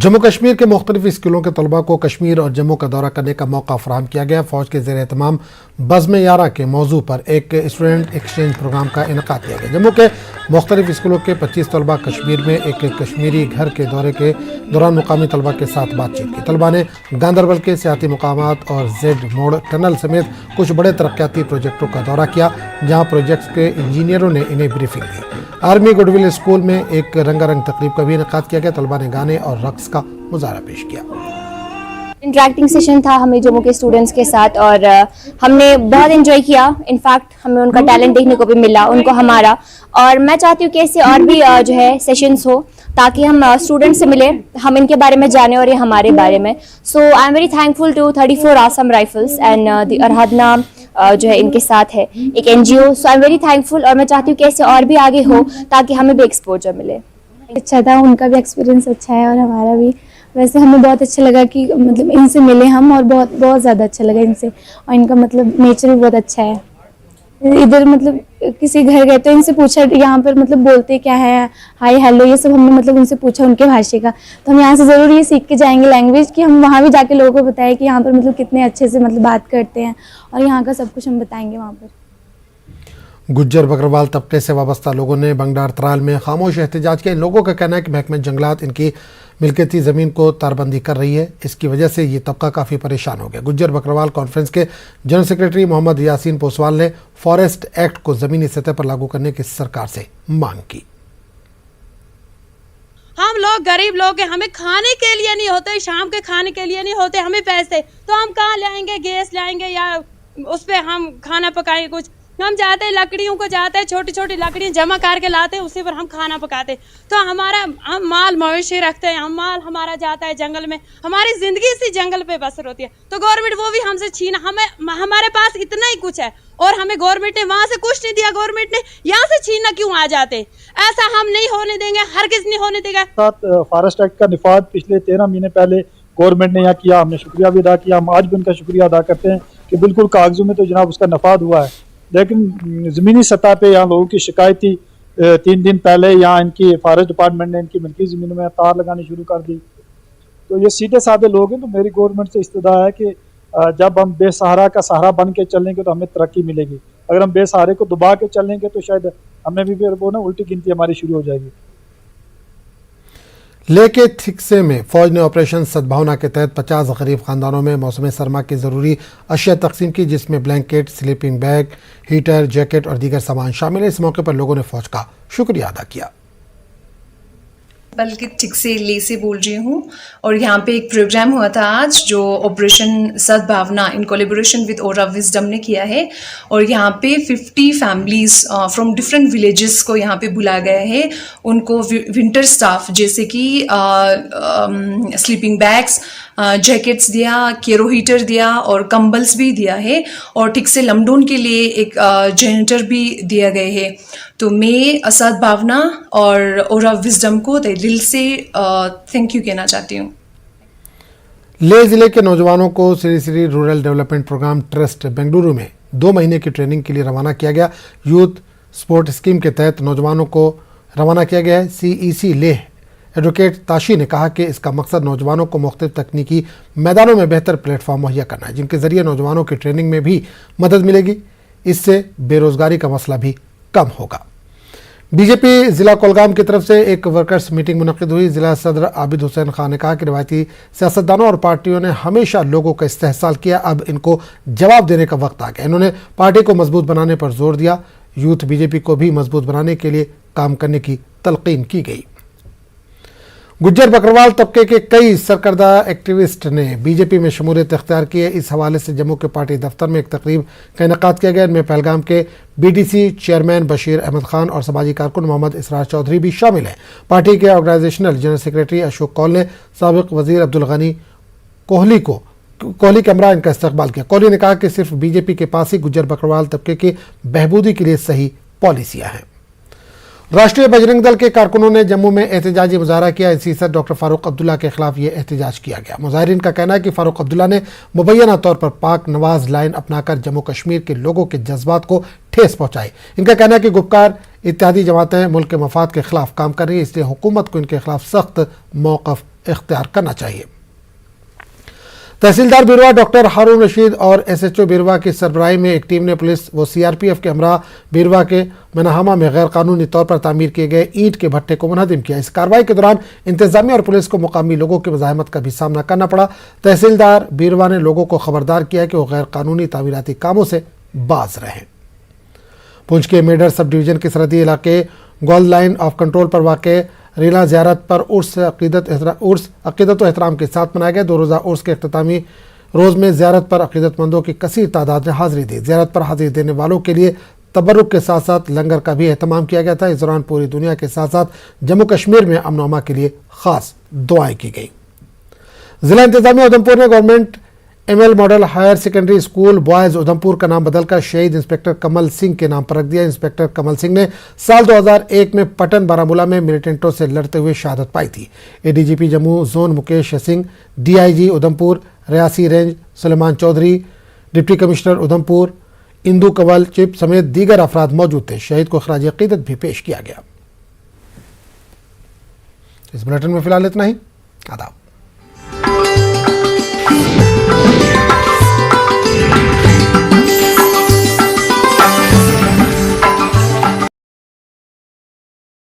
जम्मू कश्मीर के मुख्तलिफ स्कूलों के तलबा को कश्मीर और जम्मू का दौरा करने का मौका फराहम किया गया। फौज के ज़ेर एहतमाम बज़्म यारा के मौजू पर एक स्टूडेंट एक्सचेंज प्रोग्राम का इनेकाद किया गया। जम्मू के मुख्तलिफ स्कूलों के 25 तलबा कश्मीर में एक कश्मीरी घर के दौरे के दौरान मुकामी तलबा के साथ बातचीत की। तलबा ने गांदरबल के सियाती मकामात और जेड मोड़ टनल समेत कुछ बड़े तरक्याती प्रोजेक्टों का दौरा किया, जहाँ प्रोजेक्ट्स के इंजीनियरों ने इन्हें ब्रीफिंग दी। आर्मी गुडविल स्कूल में एक रंगारंग तकरीब का भी इनेकाद किया गया। तलबा ने गाने और रक्स का मुजाहरा पेश किया। इंटरेक्टिंग सेशन था हमें जम्मू के स्टूडेंट्स के साथ और हमने बहुत एंजॉय किया। इनफैक्ट हमें उनका टैलेंट देखने को भी मिला, उनको हमारा। और मैं चाहती हूँ कि ऐसे और भी जो है सेशंस हो, ताकि हम स्टूडेंट्स से मिले, हम इनके बारे में जाने और ये हमारे बारे में। So I am very thankful to 34 Assam rifles and the अरहदना जो है इनके साथ है एक NGO। So I am very thankful और मैं चाहती हूँ कि ऐसे और भी आगे हो ताकि हमें भी एक्सपोजर मिले। अच्छा था, उनका भी एक्सपीरियंस अच्छा है और हमारा भी। वैसे हमें बहुत अच्छा लगा कि मतलब इनसे मिले हम, और बहुत ज़्यादा अच्छा लगा इनसे। और इनका मतलब नेचर भी बहुत अच्छा है। इधर मतलब किसी घर गए तो इनसे पूछा यहाँ पर मतलब बोलते क्या है, हाय हेलो, ये सब हमने मतलब उनसे पूछा उनके भाषा का। तो हम यहाँ से ज़रूर ये सीख के जाएंगे लैंग्वेज, कि हम वहाँ भी जाके लोगों को बताएं कि यहाँ पर मतलब कितने अच्छे से मतलब बात करते हैं, और यहाँ का सब कुछ हम बताएंगे वहाँ पर। गुज्जर बकरवाल तबके से वाबस्ता लोगों ने बंगडार त्राल में खामोश एहतजाज किया। इन लोगों का कहना है कि महकमा जंगलात इनकी मिल्कियती ज़मीन को तारबंदी कर रही है। इसकी वजह से ये तबका काफ़ी परेशान हो गया। गुज्जर बकरवाल कॉन्फ्रेंस के जनरल सेक्रेटरी मोहम्मद यासीन पोसवाल ने फॉरेस्ट एक्ट को ज़मीनी सतह पर लागू करने की सरकार से मांग की। हम लोग गरीब लोग हैं, हमें खाने के लिए नहीं होते, शाम के खाने के लिए नहीं होते हमें पैसे, तो हम कहाँ लाएंगे? गैस लाएंगे या उस पर हम खाना पकाएंगे? कुछ हम जाते हैं लकड़ियों को जाते हैं, छोटी छोटी लकड़ियाँ जमा करके लाते हैं, उसी पर हम खाना पकाते। तो हम माल मवेशी रखते हैं, हम माल हमारा जाता है जंगल में, हमारी जिंदगी इसी जंगल पे बसर होती है। तो गवर्नमेंट वो भी हमसे छीना, हमारे पास इतना ही कुछ है और हमें गवर्नमेंट ने वहाँ से कुछ नहीं दिया, गवर्नमेंट ने यहाँ से छीना क्यों आ जाते? ऐसा हम नहीं होने देंगे, हरगिज़ नहीं होने देगा। फॉरेस्ट एक्ट का निफाद पिछले 13 महीने पहले गवर्नमेंट ने यहाँ किया, हमने शुक्रिया भी अदा किया। हम आज भी उनका शुक्रिया अदा करते हैं कि बिल्कुल कागजों में तो जनाब उसका नफाद हुआ है, लेकिन ज़मीनी सतह पे यहाँ लोगों की शिकायत थी। 3 दिन पहले यहाँ इनकी फॉरेस्ट डिपार्टमेंट ने इनकी मिल्की ज़मीनों में तार लगानी शुरू कर दी। तो ये सीधे साधे लोग हैं। तो मेरी गवर्नमेंट से इस्तदा है कि जब हम बेसहारा का सहारा बन के चलेंगे तो हमें तरक्की मिलेगी। अगर हम बेसहारे को दबा के चलेंगे तो शायद हमें भी फिर वो ना उल्टी गिनती हमारी शुरू हो जाएगी। लेके थिकसे में फौज ने ऑपरेशन सद्भावना के तहत 50 गरीब खानदानों में मौसम सरमा की ज़रूरी अशिया तकसीम की, जिसमें blanket, sleeping bag, heater, jacket और दीगर सामान शामिल है। इस मौके पर लोगों ने फौज का शुक्रिया अदा किया। बल्कि ठीक से ले से बोल रही हूँ, और यहाँ पे एक प्रोग्राम हुआ था आज जो ऑपरेशन सद्भावना in collaboration with aura wisdom ने किया है, और यहाँ पे 50 फैमिलीज फ्रॉम डिफरेंट विलेजेस को यहाँ पे बुलाया गया है। उनको विंटर स्टाफ जैसे कि स्लीपिंग बैग्स, जैकेट्स दिया, केरो हीटर दिया और कंबल्स भी दिया है, और ठीक से लमडोन के लिए एक जनरेटर भी दिया गया है। तो मैं सद्भावना और ओरा विजडम को दिल से थैंक यू कहना चाहती हूँ। लेह जिले के नौजवानों को Sri Sri rural development programme trust Bengaluru में 2 महीने की ट्रेनिंग के लिए रवाना किया गया। यूथ स्पोर्ट स्कीम के तहत नौजवानों को रवाना किया गया है। CEC लेह एडवोकेट ताशी ने कहा कि इसका मकसद नौजवानों को मुख्तलिफ तकनीकी मैदानों में बेहतर प्लेटफॉर्म मुहैया करना है, जिनके ज़रिए नौजवानों की ट्रेनिंग में भी मदद मिलेगी। इससे बेरोज़गारी का मसला भी कम होगा। बीजेपी ज़िला कुलगाम की तरफ से एक वर्कर्स मीटिंग मुनक़िद हुई। ज़िला सदर आबिद हुसैन खान ने कहा कि रिवायती सियासतदानों और पार्टियों ने हमेशा लोगों का इस्तेहसाल किया, अब इनको जवाब देने का वक्त आ गया। इन्होंने पार्टी को मजबूत बनाने पर जोर दिया। यूथ बीजेपी को भी मजबूत बनाने के लिए काम करने की तलकीन की गई। गुज्जर बकरवाल तबके के कई सरकर्दा एक्टिविस्ट ने बीजेपी में शमूलियत इख्तियार की है। इस हवाले से जम्मू के पार्टी दफ्तर में एक तकरीब का इनेकाद किया गया। इनमें पहलगाम के BDC चेयरमैन बशीर अहमद खान और समाजी कारकुन मोहम्मद इसरार चौधरी भी शामिल हैं। पार्टी के organisational general secretary Ashok Kaul ने साबिक वजीर अब्दुल गनी कोहली के हमरा इनका इस्तकबाल किया। कोहली ने कहा कि सिर्फ बीजेपी के पास ही गुज्जर बकरवाल तबके की बहबूदी के लिए सही पॉलिसियाँ हैं। राष्ट्रीय बजरंग दल के कारकुनों ने जम्मू में एहतजाजी मुजाहरा किया। इसी सर डॉक्टर फारूक अब्दुल्ला के खिलाफ ये एहतजाज किया गया। मुजाहिरीन का कहना है कि फारूक अब्दुल्ला ने मुबैना तौर पर पाक नवाज लाइन अपनाकर जम्मू कश्मीर के लोगों के जज्बात को ठेस पहुंचाई। इनका कहना है कि गुपकार इत्यादी जमातें मुल्क के मफाद के खिलाफ काम कर रही है, इसलिए हुकूमत को इनके खिलाफ सख्त मौक़िफ़ इख्तियार करना चाहिए। तहसीलदार बिरवा डॉक्टर हारून रशीद और SHO बिरवा की सरबराही में एक टीम ने पुलिस व CRPF के हमरा बिरवा के मनाहमा में गैर कानूनी तौर पर तामीर किए गए ईंट के भट्टे को मुनहदिम किया। इस कार्रवाई के दौरान इंतजामिया और पुलिस को मुकामी लोगों की मज़ाहमत का भी सामना करना पड़ा। तहसीलदार बिरवा ने लोगों को खबरदार किया कि वो गैर कानूनी तामीराती कामों से बाज रहें। पुंछ के मेडर सब डिवीजन के सरहदी इलाके गोल्ड लाइन ऑफ कंट्रोल पर वाक़ रीला ज़ियारत पर उर्स अक़ीदत व एहतराम के साथ मनाया गया। 2 रोज़ा उर्स के अख्तामी रोज़ में ज़ियारत पर अक़ीदतमंदों की कसीर तादाद ने हाज़िरी दी। ज़ियारत पर हाज़िरी देने वालों के लिए तबर्रुक के साथ साथ लंगर का भी एहतमाम किया गया था। इस दौरान पूरी दुनिया के साथ साथ जम्मू कश्मीर में अमन व अमा के लिए ख़ास दुआएँ की गई। ज़िला इंतज़ामिया उधमपुर ने government ML model higher secondary school boys Udhampur का नाम बदलकर शहीद इंस्पेक्टर कमल सिंह के नाम पर रख दिया। इंस्पेक्टर कमल सिंह ने साल 2001 में पटन बारामूला में मिलिटेंटों से लड़ते हुए शहादत पाई थी। ADGP Jammu zone Mukesh Singh, DIG Udhampur Reasi range Suleman Chaudhary, deputy commissioner Udhampur Indu Kanwal Chib समेत दीगर अफराद मौजूद थे। शहीद को खराज अक़ीदत भी पेश किया गया। इस बुलेटिन में फिलहाल इतना ही। आदाब।